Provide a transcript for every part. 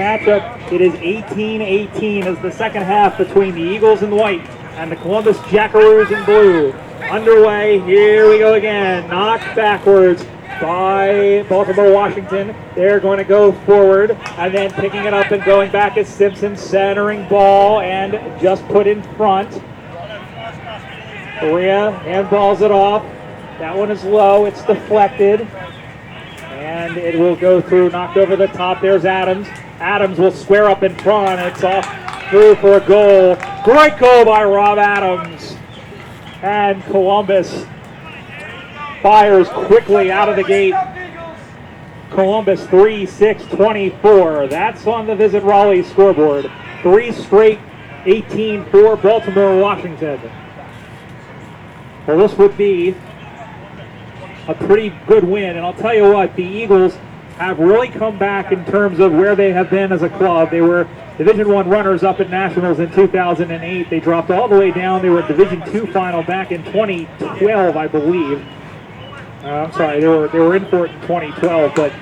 matchup. It is 18-18 as the second half between the Eagles in white and the Columbus Jackaroos in blue. Underway, here we go again. Knocked backwards by Baltimore, Washington. They're going to go forward, and then picking it up and going back is Simpson, centering ball, and just put in front. Correa handballs it off. That one is low, it's deflected. And it will go through, knocked over the top. There's Adams. Adams will square up in front. It's off through for a goal. Great goal by Rob Adams. And Columbus fires quickly out of the gate. Columbus 3-6-24. That's on the Visit Raleigh scoreboard. 3 straight 18 for Baltimore, Washington. Well, this would be a pretty good win, and I'll tell you what, the Eagles have really come back in terms of where they have been as a club. They were Division I runners-up at Nationals in 2008. They dropped all the way down. They were at Division II final back in 2012, I believe. I'm sorry, they were in for it in 2012, but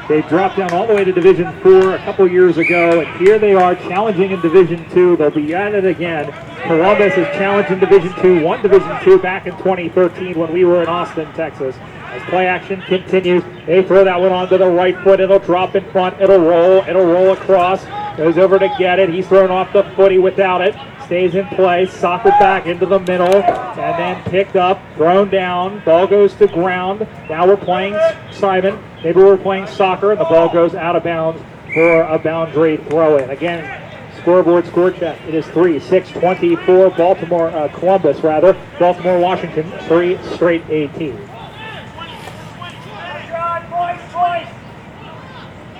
they dropped down all the way to Division IV a couple years ago, and here they are challenging in Division II. They'll be at it again. Columbus has challenged in Division II, won Division II back in 2013 when we were in Austin, Texas. As play action continues, they throw that one onto the right foot. It'll drop in front. It'll roll across. Goes over to get it. He's thrown off the footy without it. Stays in play. Soccer back into the middle. And then picked up, thrown down. Ball goes to ground. Now we're playing Simon. Maybe we're playing soccer, and the ball goes out of bounds for a boundary throw-in. Again, scoreboard score check. It is 3-6-24 Columbus, Baltimore, Washington, 3 straight 18.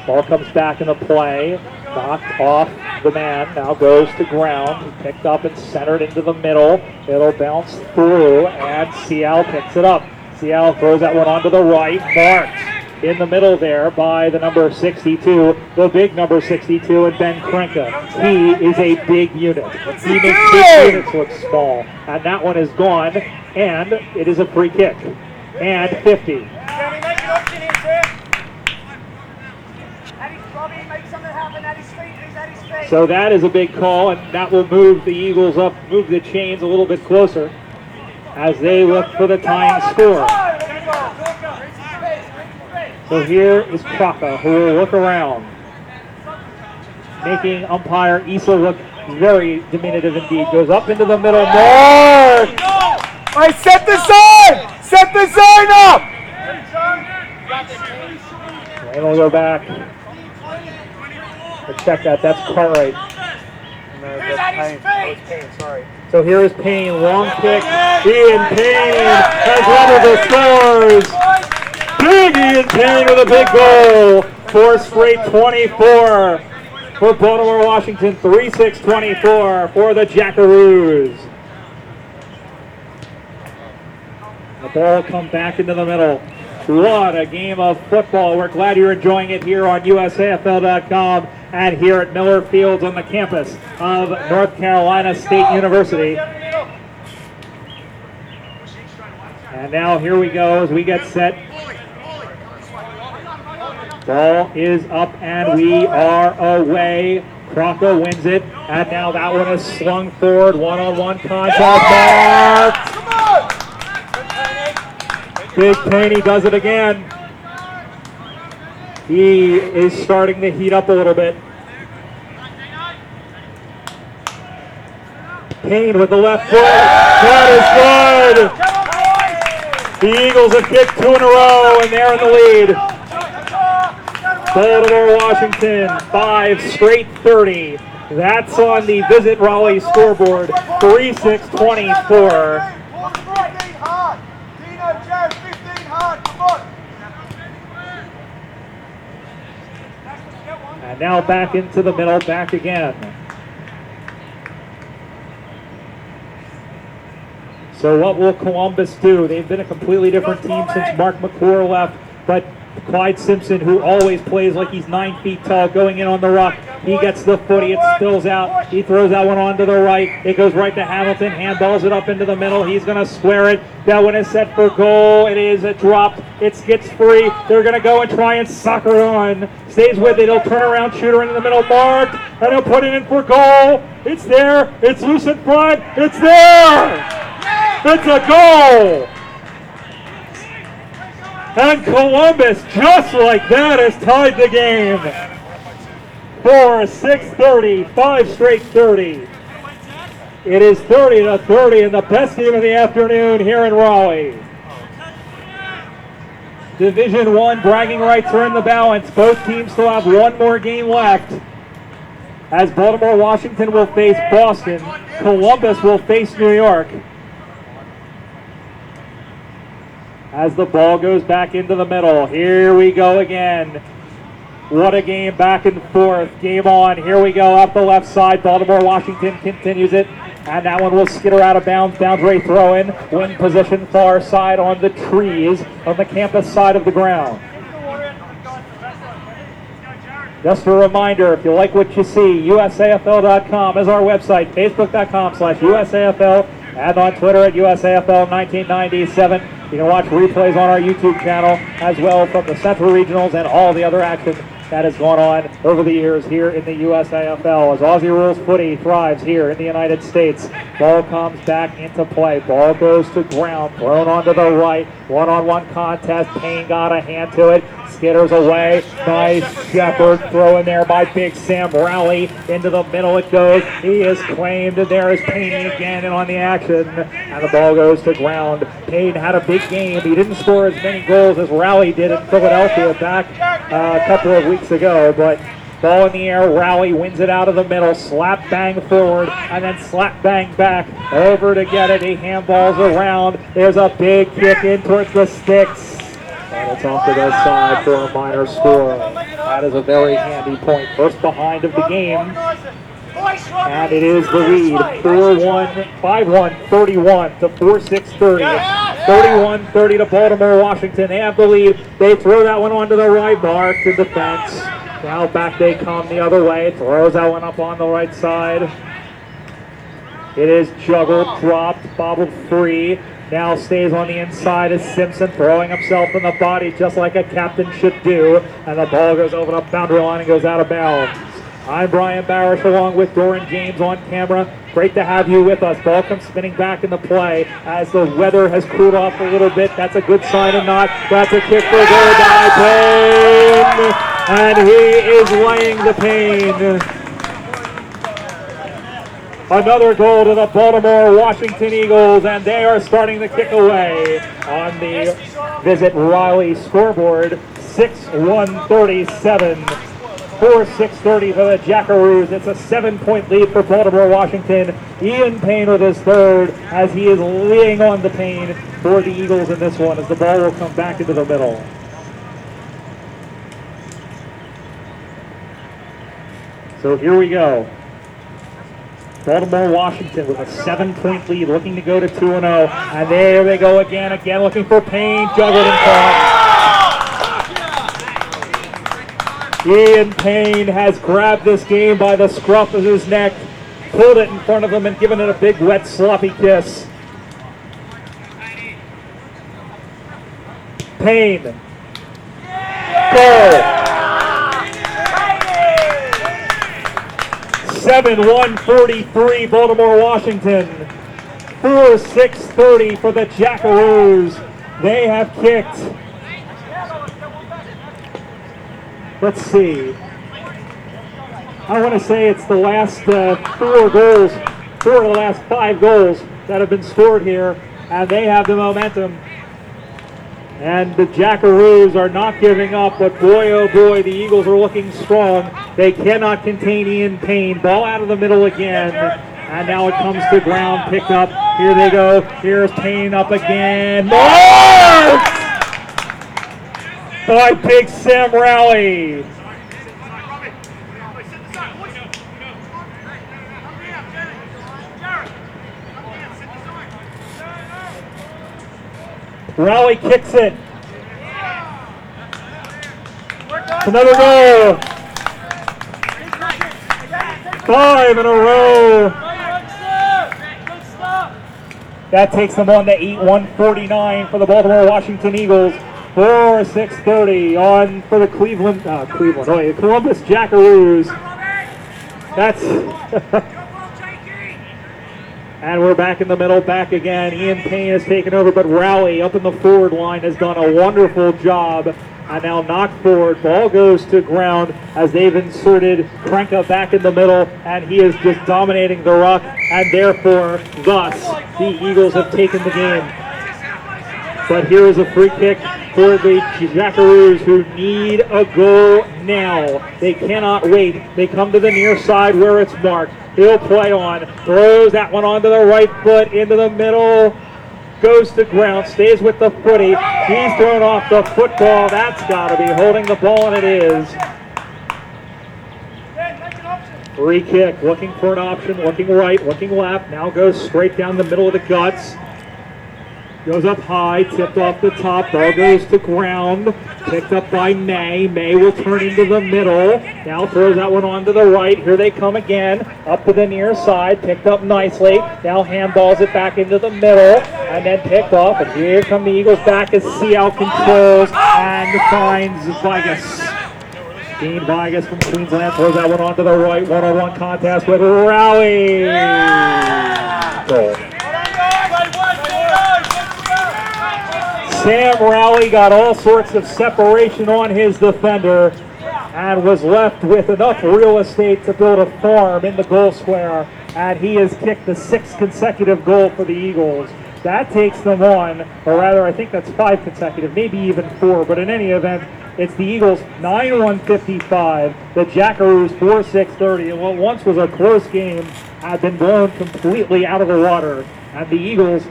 Ball comes back into play, knocked off the man, now goes to ground. He picked up and centered into the middle. It'll bounce through, and Ciel picks it up. Ciel throws that one onto the right, marked in the middle there by the number 62, the big number 62, and Ben Krenka. He is a big unit. He makes big units look small. And that one is gone, and it is a free kick. And 50. So that is a big call, and that will move the Eagles up, move the chains a little bit closer as they look for the tying score. So here is Kraka, who will look around, making umpire Issa look very diminutive indeed. Goes up into the middle. Mark! I set the sign! Set the sign up! And we'll go back. Let's check that. That's Cartwright. Payne, sorry. So here is Payne. Long kick. Ian Payne has one of the scores. Big Ian Payne with a big goal. 4 straight 24 for Baltimore, Washington. 3-6-24 for the Jackaroos. The ball comes back into the middle. What a game of football. We're glad you're enjoying it here on USAFL.com and here at Miller Fields on the campus of North Carolina State University. And now here we go as we get set. Ball is up and we are away. Kraka wins it, and now that one is slung forward. One-on-one contact. Big Payne does it again. He is starting to heat up a little bit. Payne with the left foot. That is good. The Eagles have kicked 2 in a row, and they're in the lead. Baltimore, Washington, 5 straight 30. That's on the Visit Raleigh scoreboard. 3-6-24. And now back into the middle, back again. So what will Columbus do? They've been a completely different team since Mark McClure left, but Clyde Simpson, who always plays like he's 9 feet tall, going in on the rock, He gets the footy. It spills out. He throws that one on to the right. It goes right to Hamilton. Handballs it up into the middle. He's going to square it. That one is set for goal. It is dropped. It gets free. They're going to go and try and soccer it on. Stays with it. He'll turn around, shooter into the middle, marked, and he'll put it in for goal. It's there. It's loose in front. It's there. It's a goal. And Columbus, just like that, has tied the game for 6:30, 5 straight 30. It is 30-30 in the best game of the afternoon here in Raleigh. Division I bragging rights are in the balance. Both teams still have one more game left. As Baltimore, Washington will face Boston, Columbus will face New York. As the ball goes back into the middle, here we go again. What a game, back and forth, game on. Here we go, up the left side. Baltimore, Washington continues it. And that one will skitter out of bounds. Boundary throw in. Win position far side on the trees on the campus side of the ground. Just a reminder, if you like what you see, USAFL.com is our website. Facebook.com/USAFL. And on Twitter at USAFL1997. You can watch replays on our YouTube channel as well from the Central Regionals and all the other action that has gone on over the years here in the USAFL. As Aussie Rules footy thrives here in the United States. Ball comes back into play. Ball goes to ground, thrown onto the right. One-on-one contest. Payne got a hand to it. Skitters away. Nice Shepherd throw in there by Big Sam Rowley. Into the middle it goes. He is claimed, and there is Payne again and on the action. And the ball goes to ground. Payne had a big game. He didn't score as many goals as Rowley did in Philadelphia back a couple of weeks ago, but ball in the air, Rowley wins it out of the middle, slap bang forward, and then slap bang back over to get it. He handballs around. There's a big kick in towards the sticks, and it's off to the side for a minor score. That is a very handy point. First behind of the game, and it is the lead. 4-1, 5-1, 31 to 4-6, 30. 31-30 to Baltimore, Washington. They have the lead. They throw that one onto the right, marked in defense. Now back they come the other way. Throws that one up on the right side. It is juggled, dropped, bobbled free. Now stays on the inside as Simpson throwing himself in the body just like a captain should do. And the ball goes over the boundary line and goes out of bounds. I'm Brian Barish along with Doran James on camera. Great to have you with us. Ball comes spinning back into play as the weather has cooled off a little bit. That's a good sign or not. That's a kick for goal by Payne. And he is laying the Payne. Another goal to the Baltimore Washington Eagles, and they are starting to kick away on the Visit Raleigh scoreboard. 6-1-37. 4-6-30 for the Jackaroos. It's a 7-point lead for Baltimore, Washington. Ian Payne with his third as he is laying on the Payne for the Eagles in this one as the ball will come back into the middle. So here we go. Baltimore, Washington with a 7-point lead, looking to go to 2-0. And there they go again looking for Payne, juggled in front. Ian Payne has grabbed this game by the scruff of his neck, pulled it in front of him, and given it a big, wet, sloppy kiss. Payne. Goal. 7-1-43, Baltimore, Washington. 4-6-30 for the Jackaroos. They have kicked. Let's see. I want to say it's the last 4 of the last 5 goals that have been scored here, and they have the momentum. And the Jackaroos are not giving up, but boy, oh boy, the Eagles are looking strong. They cannot contain Ian Payne. Ball out of the middle again, and now it comes to ground, picked up. Here they go. Here's Payne up again. Marked by Big Sam Rowley. Rowley kicks it. It's another goal. 5 in a row. That takes them on to 8-149 for the Baltimore Washington Eagles. 4-6-30 on for the Columbus Jackaroos. That's and we're back in the middle, back again. Ian Payne has taken over, but Rowley up in the forward line has done a wonderful job. And now knocked forward. Ball goes to ground as they've inserted Krenka back in the middle, and he is just dominating the ruck, and therefore, thus, the Eagles have taken the game. But here is a free kick for the Jackaroos, who need a goal now. They cannot wait. They come to the near side where it's marked. He'll play on, throws that one onto the right foot, into the middle, goes to ground, stays with the footy. He's thrown off the football. That's got to be holding the ball, and it is. Free kick, looking for an option, looking right, looking left. Now goes straight down the middle of the guts. Goes up high, tipped off the top. Ball goes to ground. Picked up by May. May will turn into the middle. Now throws that one onto the right. Here they come again. Up to the near side. Picked up nicely. Now handballs it back into the middle. And then picked off. And here come the Eagles back as Seattle controls and finds Vigas. Dean Vigas from Queensland throws that one onto the right. One-on-one contest with Rowley. Goal. Sam Rowley got all sorts of separation on his defender and was left with enough real estate to build a farm in the goal square, and he has kicked the 6th consecutive goal for the Eagles. That takes them on, or rather I think that's 5 consecutive, maybe even 4, but in any event, it's the Eagles 9-1-55, the Jackaroos 4-6-30, and what once was a close game had been blown completely out of the water, and the Eagles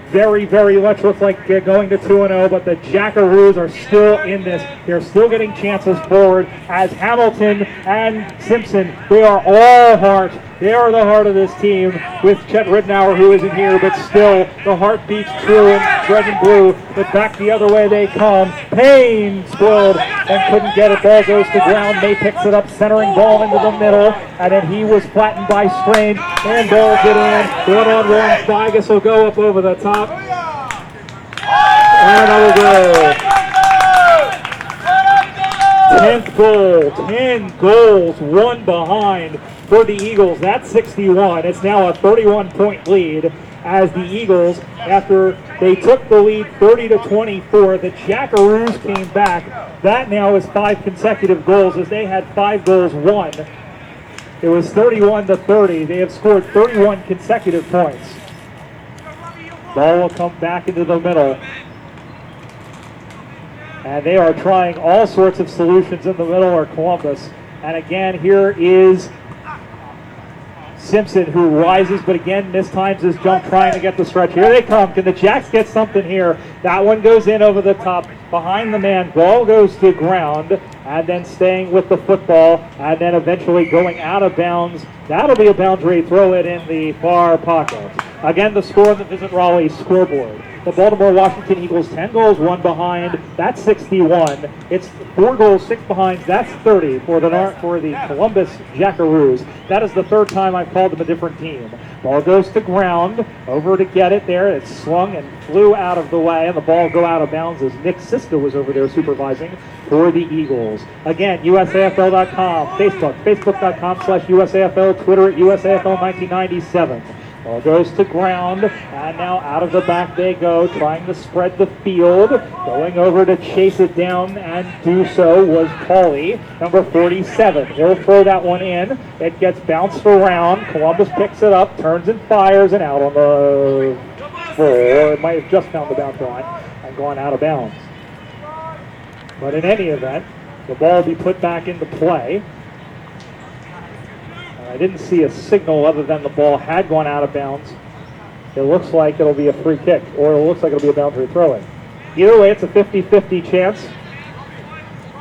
very, very much looks like they're going to 2-0, but the Jackaroos are still in this. They're still getting chances forward as Hamilton and Simpson, they are all heart. They are the heart of this team with Chet Ridnour, who isn't here, but still the heart beats true in red and blue. But back the other way they come. Payne spoiled and couldn't get it. Ball goes to ground. May picks it up, centering ball into the middle, and then he was flattened by Strange. And balls it in. One-on-one. Vigas will go up over the top. And another goal. 10th goal. 10 goals, one behind for the Eagles. That's 61. It's now a 31-point lead as the Eagles, after they took the lead 30-24, the Jackaroos came back. That now is 5 consecutive goals as they had 5 goals won. It was 31-30. They have scored 31 consecutive points. Ball will come back into the middle. And they are trying all sorts of solutions in the middle, or Columbus. And again, here is Simpson, who rises, but again mistimes his jump, trying to get the stretch. Here they come. Can the Jacks get something here? That one goes in over the top, behind the man. Ball goes to ground, and then staying with the football, and then eventually going out of bounds. That'll be a boundary. Throw it in the far pocket. Again, the score on the Visit Raleigh scoreboard. The Baltimore Washington Eagles 10 goals, 1 behind. That's 61. It's 4 goals, 6 behinds. That's 30 for the Columbus Jackaroos. That is the 3rd time I've called them a different team. Ball goes to ground, over to get it there. It's swung and flew out of the way, and the ball go out of bounds as Nick Siska was over there supervising for the Eagles. Again, USAFL.com, Facebook.com/USAFL, Twitter at USAFL1997. Ball goes to ground, and now out of the back they go, trying to spread the field. Going over to chase it down and do so was Pauly, number 47. He'll throw that one in. It gets bounced around. Columbus picks it up, turns and fires, and out on the floor. It might have just found the bounce line and gone out of bounds. But in any event, the ball will be put back into play. I didn't see a signal other than the ball had gone out of bounds. It looks like it'll be a free kick, or it looks like it'll be a boundary throw-in. Either way, it's a 50-50 chance.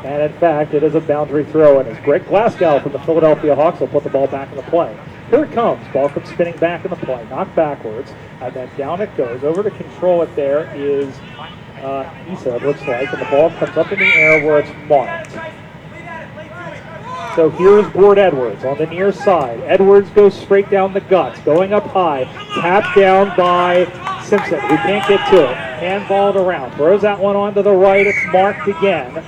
And in fact, it is a boundary throw-in as Greg Glasgow from the Philadelphia Hawks will put the ball back in the play. Here it comes. Ball comes spinning back in the play, knocked backwards, and then down it goes. Over to control it there is Issa, it looks like, and the ball comes up in the air where it's marked. So here's Board Edwards on the near side. Edwards goes straight down the guts, going up high. Tapped down by Simpson, who can't get to it. Handballed around. Throws that one onto the right. It's marked again.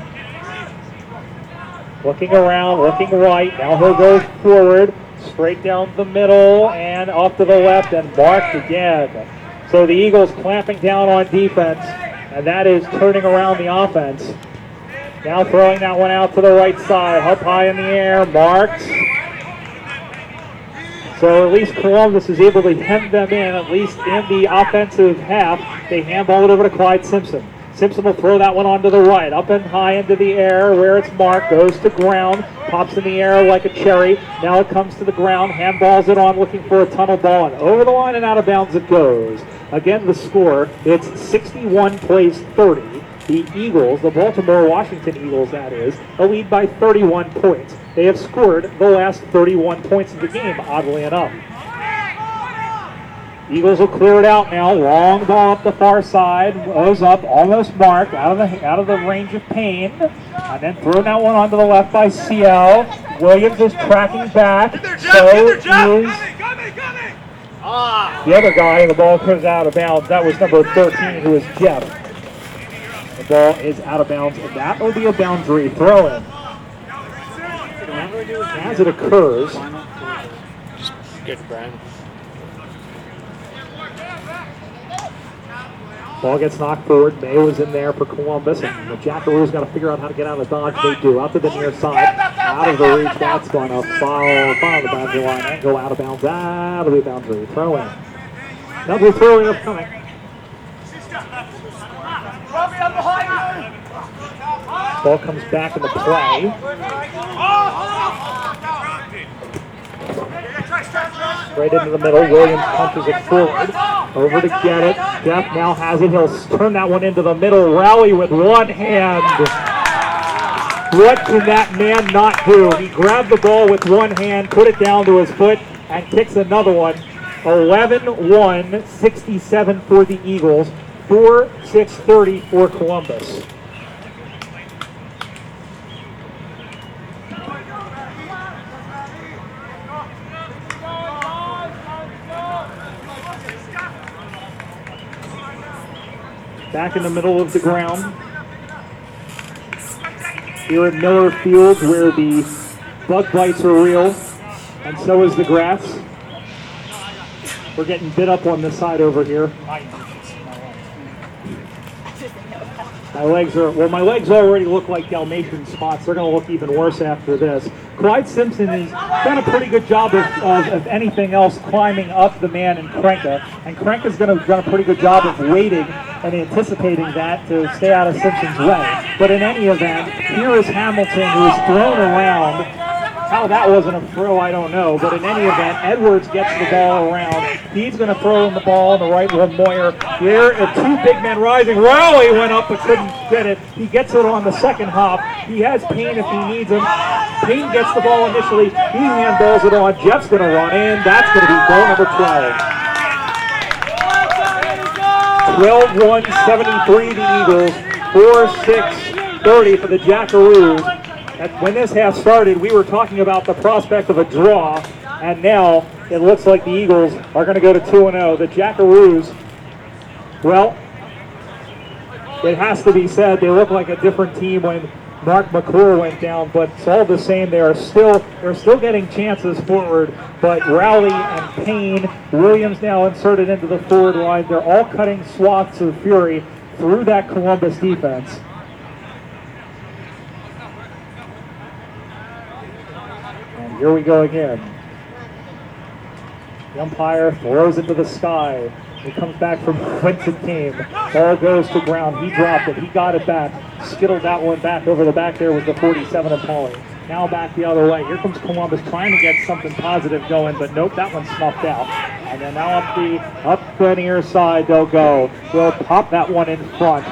Looking around, looking right. Now he'll go forward, straight down the middle, and off to the left, and marked again. So the Eagles clamping down on defense, and that is turning around the offense. Now throwing that one out to the right side, up high in the air, marked. So at least Columbus is able to hem them in, at least in the offensive half. They handball it over to Clyde Simpson. Simpson will throw that one onto the right, up and high into the air where it's marked, goes to ground, pops in the air like a cherry. Now it comes to the ground, handballs it on, looking for a tunnel ball, and over the line and out of bounds it goes. Again, the score, it's 61 plays 30. The Eagles, the Baltimore Washington Eagles that is, a lead by 31 points. They have scored the last 31 points of the game, oddly enough. Eagles will clear it out now. Long ball up the far side, goes up, almost marked, out of the range of Payne, and then throwing that one onto the left by CL. Williams is tracking back. So is the other guy, and the ball comes out of bounds. That was number 13, who is Jeff. The ball is out of bounds, and that will be a boundary throw-in. As it occurs, good, Brian. ball gets knocked forward. May was in there for Columbus, and the Jackaroos got to figure out how to get out of dodge. They do. Out to the near side, out of the reach. That's going to follow the boundary line and go out of bounds. That'll be a boundary throw-in. Boundary throw-in upcoming. Ball comes back into play. Right into the middle. Williams punches it forward. Over to get it. Jeff now has it. He'll turn that one into the middle. Rally with one hand. What can that man not do? He grabbed the ball with one hand, put it down to his foot, and kicks another one. 11-1, 67 for the Eagles. 4-6-30 for Columbus. Back in the middle of the ground. Here at Miller Field, where the bug bites are real, and so is the grass. We're getting bit up on this side over here. My legs already look like Dalmatian spots. They're going to look even worse after this. Clyde Simpson has done a pretty good job of anything else, climbing up the man in Krenka. And Krenka's done a pretty good job of waiting and anticipating that to stay out of Simpson's way. But in any event, here is Hamilton, who is thrown around. How that wasn't a throw, I don't know. But in any event, Edwards gets the ball around. He's going to throw in the ball on the right with Moyer. Here, two big men rising. Rowley went up but couldn't get it. He gets it on the second hop. He has Payne if he needs him. Payne gets the ball initially. He handballs it on. Jeff's going to run in. That's going to be goal number 12. 12-1, 73 the Eagles. 4-6-30 for the Jackaroos. When this half started, we were talking about the prospect of a draw, and now it looks like the Eagles are going to go to 2-0. The Jackaroos, well, it has to be said, they look like a different team when Mark McClure went down, but it's all the same. They're still getting chances forward, but Rowley and Payne, Williams now inserted into the forward line. They're all cutting swaths of fury through that Columbus defense. Here we go again. The umpire throws into the sky. It comes back from Quentin Kane. Ball goes to ground. He dropped it. He got it back. Skittled that one back over the back there with the 47 of Pauly. Now back the other way. Here comes Columbus trying to get something positive going, but nope, that one's snuffed out. And then now up the near side they'll go. They'll pop that one in front.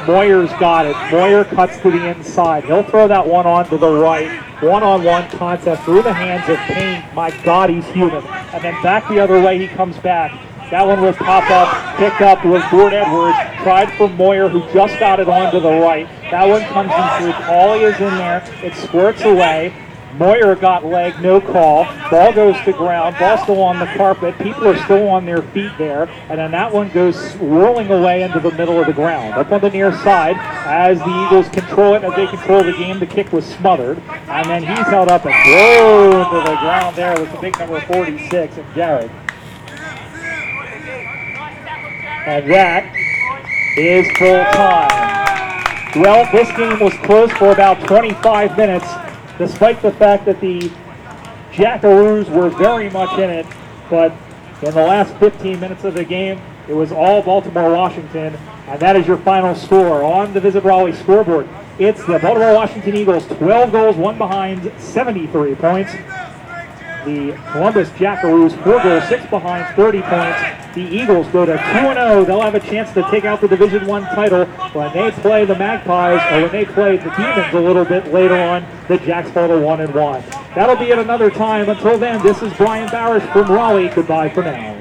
Moyer's got it. Moyer cuts to the inside. He'll throw that one onto the right. One-on-one contest through the hands of Payne. My God, he's human. And then back the other way he comes back. That one will pop up, picked up with Board Edwards. Tried for Moyer, who just got it onto the right. That one comes in through. Pauly is in there. It squirts away. Moyer got leg, no call. Ball goes to ground. Ball still on the carpet. People are still on their feet there. And then that one goes whirling away into the middle of the ground. Up on the near side, as the Eagles control it, as they control the game, the kick was smothered. And then he's held up and thrown to the ground there with the big number 46 and Jared. And that is full time. Well, this game was close for about 25 minutes. Despite the fact that the Jackaroos were very much in it, but in the last 15 minutes of the game, it was all Baltimore, Washington, and that is your final score on the Visit Raleigh scoreboard. It's the Baltimore Washington Eagles, 12 goals, 1 behind, 73 points. The Columbus Jackaroos, 4 goals, 6 behind, 30 points. The Eagles go to 2-0. They'll have a chance to take out the Division I title when they play the Magpies, or when they play the Demons a little bit later on. The Jacks fall to 1-1. That'll be at another time. Until then, this is Brian Barish from Raleigh. Goodbye for now.